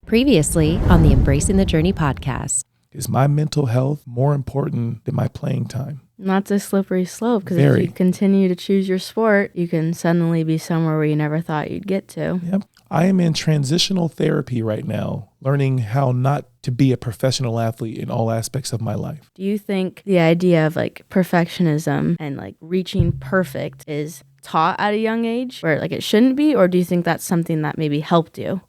Previously on the Embracing the Journey podcast. Is my mental health more important than my playing time? That's a slippery slope, because if you continue to choose your sport, you can suddenly be somewhere where you never thought you'd get to. Yep. I am in transitional therapy right now, learning how not to be a professional athlete in all aspects of my life. Do you think the idea of like perfectionism and like reaching perfect is taught at a young age where like it shouldn't be, or do you think that's something that maybe helped you?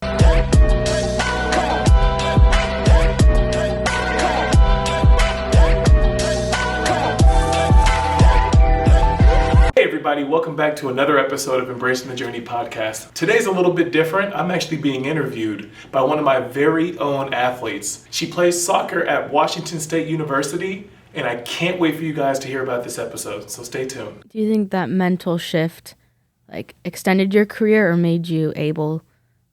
Hey everybody, welcome back to another episode of Embracing the Journey podcast. Today's a little bit different. I'm actually being interviewed by one of my very own athletes. She plays soccer at Washington State University, and I can't wait for you guys to hear about this episode, so stay tuned. Do you think that mental shift like extended your career or made you able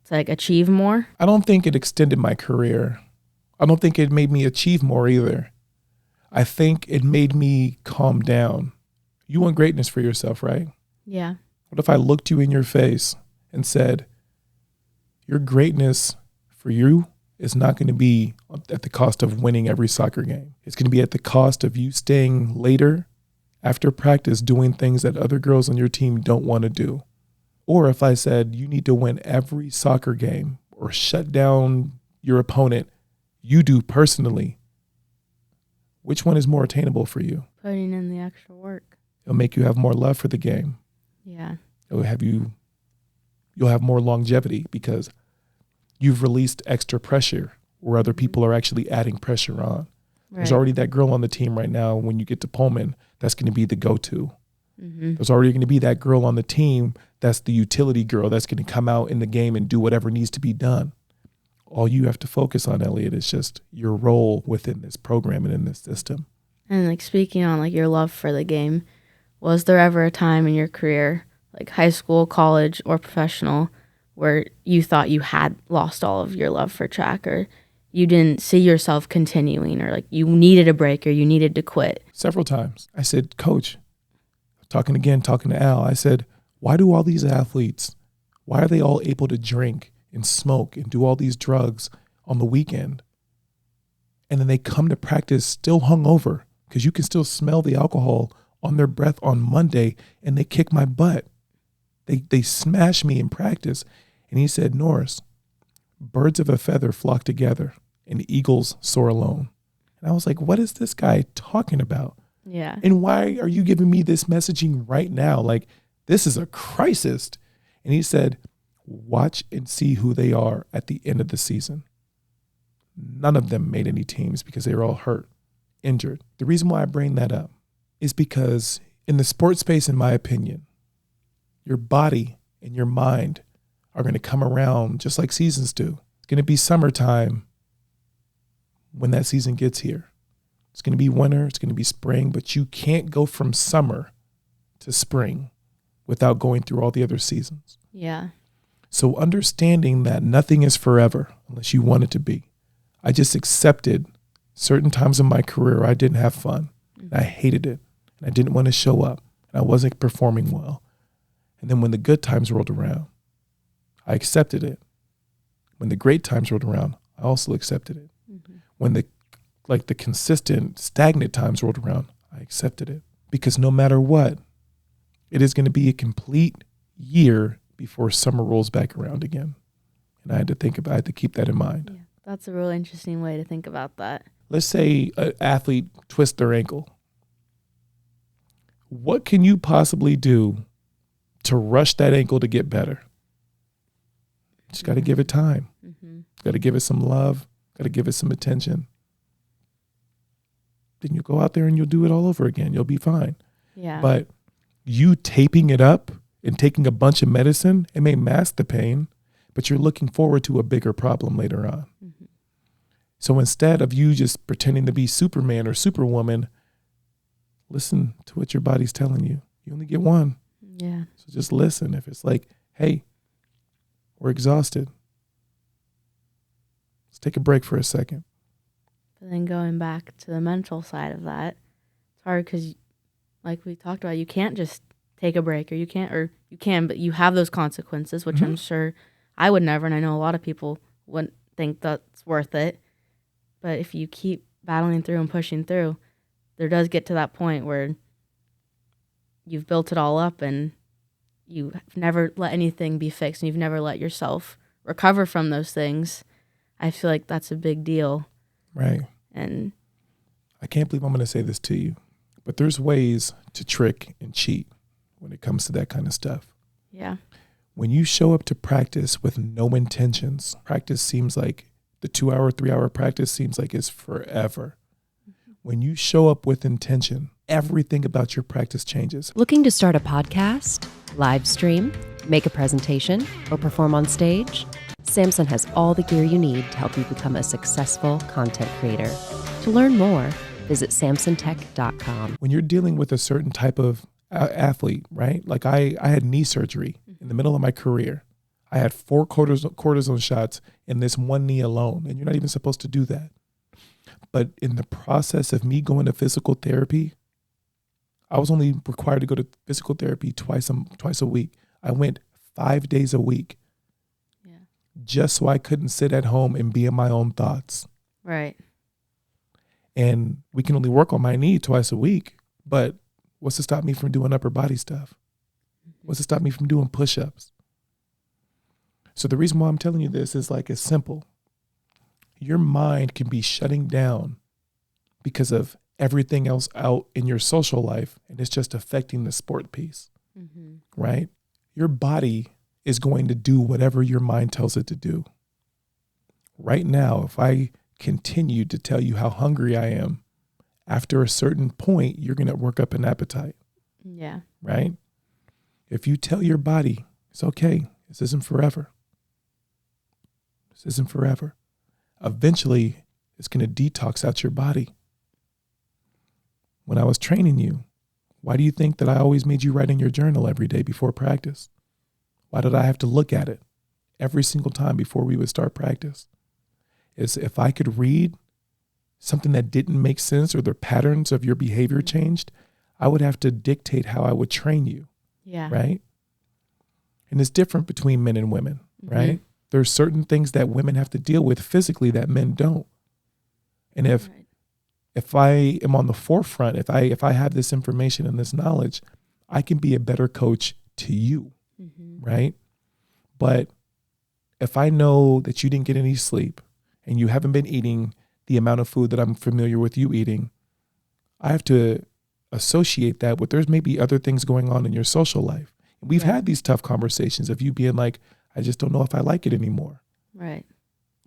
to like achieve more? I don't think it extended my career. I don't think it made me achieve more either. I think it made me calm down. You want greatness for yourself, right? Yeah. What if I looked you in your face and said, your greatness for you is not going to be at the cost of winning every soccer game. It's going to be at the cost of you staying later after practice doing things that other girls on your team don't want to do. Or if I said you need to win every soccer game or shut down your opponent, you do personally, which one is more attainable for you? Putting in the extra work. It'll make you have more love for the game. Yeah. You'll have more longevity because you've released extra pressure where other people are actually adding pressure on. Right. There's already that girl on the team right now when you get to Pullman that's going to be the go-to. Mm-hmm. There's already going to be that girl on the team that's the utility girl that's going to come out in the game and do whatever needs to be done. All you have to focus on, Elliotte, is just your role within this program and in this system. And like speaking on like your love for the game, was there ever a time in your career, like high school, college, or professional, where you thought you had lost all of your love for track, or you didn't see yourself continuing, or like you needed a break or you needed to quit? Several times. I said, Coach, talking to Al, I said, why do all these athletes, why are they all able to drink and smoke and do all these drugs on the weekend? And then they come to practice still hungover because you can still smell the alcohol on their breath on Monday, and they kick my butt. They smash me in practice. And he said, Norris, birds of a feather flock together and eagles soar alone. And I was like, what is this guy talking about? Yeah. And why are you giving me this messaging right now? Like, this is a crisis. And he said, watch and see who they are at the end of the season. None of them made any teams because they were all hurt, injured. The reason why I bring that up is because in the sports space, in my opinion, your body and your mind are going to come around just like seasons do. It's going to be summertime when that season gets here. It's going to be winter, it's going to be spring, but you can't go from summer to spring without going through all the other seasons. Yeah. So understanding that nothing is forever unless you want it to be. I just accepted certain times in my career I didn't have fun. And I hated it. And I didn't want to show up. And I wasn't performing well. And then when the good times rolled around, I accepted it. When the great times rolled around, I also accepted it. Mm-hmm. When the consistent, stagnant times rolled around, I accepted it. Because no matter what, it is going to be a complete year before summer rolls back around again. And I had to keep that in mind. Yeah, that's a real interesting way to think about that. Let's say an athlete twists their ankle. What can you possibly do to rush that ankle to get better? Just got to give it time. Mm-hmm. Got to give it some love. Got to give it some attention. Then you'll go out there and you'll do it all over again. You'll be fine. Yeah. But you taping it up and taking a bunch of medicine, it may mask the pain, but you're looking forward to a bigger problem later on. Mm-hmm. So instead of you just pretending to be Superman or Superwoman, listen to what your body's telling you. You only get one. Yeah. So just listen. If it's like, hey, we're exhausted, let's take a break for a second. But then going back to the mental side of that, it's hard because, like we talked about, you can't just take a break, or you can, but you have those consequences, which I'm sure I would never, and I know a lot of people wouldn't think that's worth it. But if you keep battling through and pushing through, there does get to that point where you've built it all up and you've never let anything be fixed and you've never let yourself recover from those things. I feel like that's a big deal. Right. And I can't believe I'm going to say this to you, but there's ways to trick and cheat when it comes to that kind of stuff. yeah. When you show up to practice with no intentions, practice seems like the 2-hour, 3-hour practice seems like it's forever. When you show up with intention, everything about your practice changes. Looking to start a podcast, live stream, make a presentation, or perform on stage? Samson has all the gear you need to help you become a successful content creator. To learn more, visit samsontech.com. When you're dealing with a certain type of athlete, right? Like I had knee surgery in the middle of my career. I had 4 cortisone shots in this one knee alone, and you're not even supposed to do that. But in the process of me going to physical therapy, I was only required to go to physical therapy twice a week. I went 5 days a week. Yeah. Just so I couldn't sit at home and be in my own thoughts. Right. And we can only work on my knee twice a week, but what's to stop me from doing upper body stuff? What's to stop me from doing push-ups? So the reason why I'm telling you this is like, it's simple. Your mind can be shutting down because of everything else out in your social life, and it's just affecting the sport piece, right? Your body is going to do whatever your mind tells it to do. Right now, if I continue to tell you how hungry I am, after a certain point, you're going to work up an appetite. Yeah. Right? If you tell your body, it's okay, this isn't forever. This isn't forever. Eventually, it's going to detox out your body. When I was training you, why do you think that I always made you write in your journal every day before practice? Why did I have to look at it every single time before we would start practice? Is if I could read something that didn't make sense or the patterns of your behavior changed, I would have to dictate how I would train you. Yeah. Right? And it's different between men and women, right? There's certain things that women have to deal with physically that men don't. And if I am on the forefront, if I have this information and this knowledge, I can be a better coach to you, right? But if I know that you didn't get any sleep and you haven't been eating the amount of food that I'm familiar with you eating, I have to associate that with there's maybe other things going on in your social life. And we've had these tough conversations of you being like, I just don't know if I like it anymore. Right.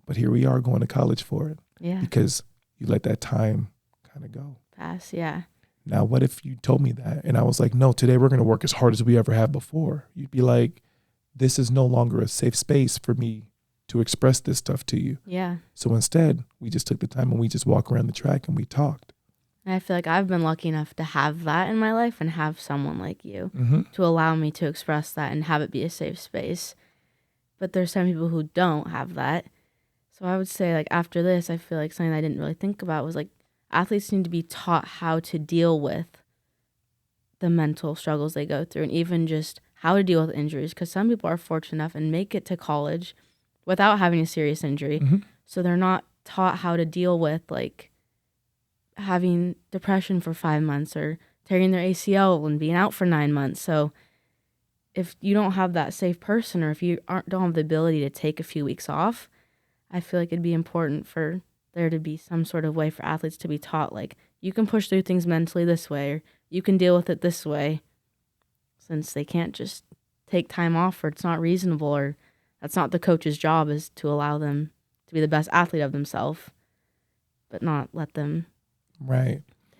But here we are going to college for it. Yeah. Because you let that time kind of go. Pass. Yeah. Now, what if you told me that and I was like, no, today we're going to work as hard as we ever have before? You'd be like, this is no longer a safe space for me to express this stuff to you. Yeah. So instead, we just took the time and we just walked around the track and we talked. And I feel like I've been lucky enough to have that in my life and have someone like you to allow me to express that and have it be a safe space. But there's some people who don't have that. So I would say, like, after this, I feel like something I didn't really think about was, like, athletes need to be taught how to deal with the mental struggles they go through and even just how to deal with injuries. Because some people are fortunate enough and make it to college without having a serious injury. So they're not taught how to deal with, like, having depression for 5 months or tearing their ACL and being out for 9 months. So if you don't have that safe person or if you don't have the ability to take a few weeks off, I feel like it'd be important for there to be some sort of way for athletes to be taught, like, you can push through things mentally this way or you can deal with it this way, since they can't just take time off or it's not reasonable or that's not the coach's job, is to allow them to be the best athlete of themselves, but not let them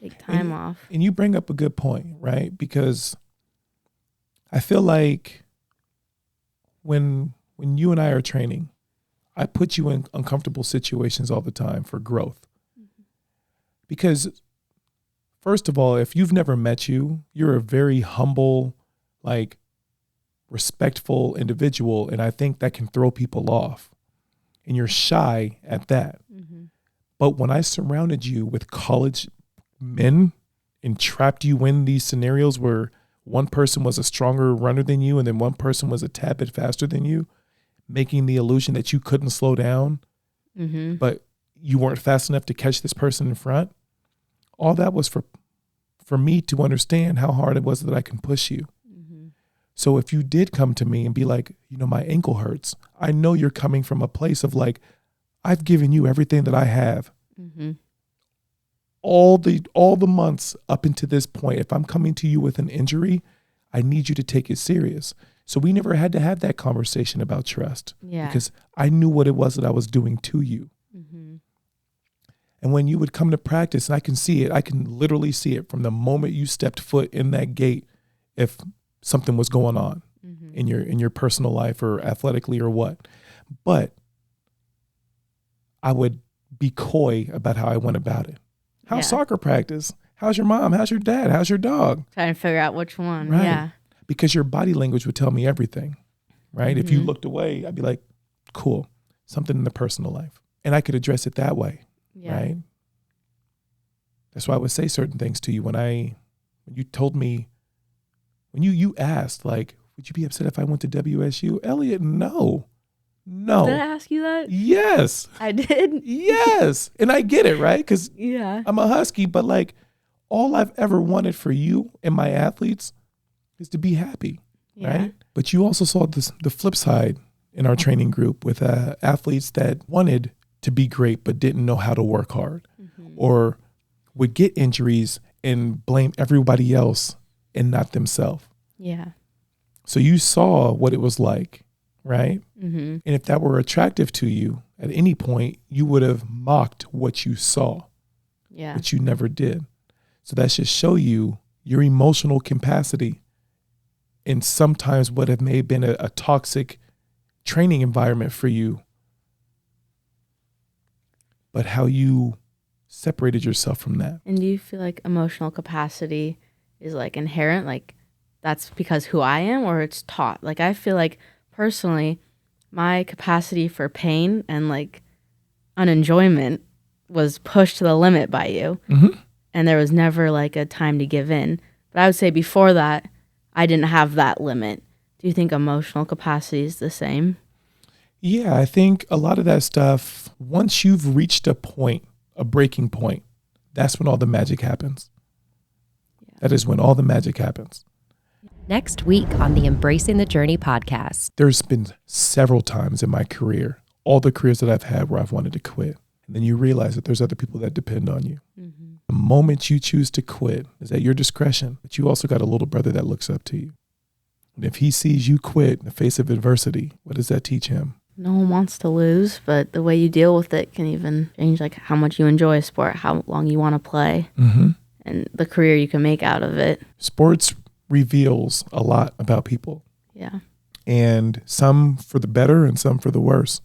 take time off. And you bring up a good point, right? Because I feel like when you and I are training, I put you in uncomfortable situations all the time for growth. Because first of all, if you've never met you, you're a very humble, like, respectful individual. And I think that can throw people off. And you're shy at that. But when I surrounded you with college men and trapped you in these scenarios where one person was a stronger runner than you and then one person was a tad bit faster than you, making the illusion that you couldn't slow down, Mm-hmm. but you weren't fast enough to catch this person in front. All that was for me to understand how hard it was that I can push you. Mm-hmm. So if you did come to me and be like, my ankle hurts, I know you're coming from a place of like, I've given you everything that I have. Mm-hmm. All the months up into this point, if I'm coming to you with an injury, I need you to take it serious. So we never had to have that conversation about trust because I knew what it was that I was doing to you. Mm-hmm. And when you would come to practice, and I can see it, I can literally see it from the moment you stepped foot in that gate, if something was going on Mm-hmm. in your personal life or athletically or what. But I would be coy about how I went about it. How's soccer practice? How's your mom? How's your dad? How's your dog? Trying to figure out which one. Right. Yeah. Because your body language would tell me everything, right? Mm-hmm. If you looked away, I'd be like, cool, something in the personal life. And I could address it that way, right? That's why I would say certain things to you when you told me, when you asked, like, would you be upset if I went to WSU? Elliotte, no. Did I ask you that? Yes. I did. Yes. And I get it, right? Because Yeah. I'm a Husky, but like all I've ever wanted for you and my athletes is to be happy, right? But you also saw the flip side in our training group with athletes that wanted to be great but didn't know how to work hard, or would get injuries and blame everybody else and not themselves. Yeah. So you saw what it was like, right? Mm-hmm. And if that were attractive to you at any point, you would have mocked what you saw, but you never did. So that should show you your emotional capacity in sometimes what have may have been a toxic training environment for you, but how you separated yourself from that. And do you feel like emotional capacity is like inherent, like that's because who I am, or it's taught? Like I feel like personally, my capacity for pain and like unenjoyment was pushed to the limit by you. Mm-hmm. And there was never like a time to give in. But I would say before that, I didn't have that limit. Do you think emotional capacity is the same? Yeah, I think a lot of that stuff, once you've reached a point, a breaking point, that's when all the magic happens. That is when all the magic happens. Next week on the Embracing the Journey podcast. There's been several times in my career, all the careers that I've had, where I've wanted to quit. And then you realize that there's other people that depend on you. Mm-hmm. The moment you choose to quit is at your discretion, but you also got a little brother that looks up to you. And if he sees you quit in the face of adversity, what does that teach him? No one wants to lose, but the way you deal with it can even change like how much you enjoy a sport, how long you want to play, and the career you can make out of it. Sports reveals a lot about people. Yeah. And some for the better and some for the worse.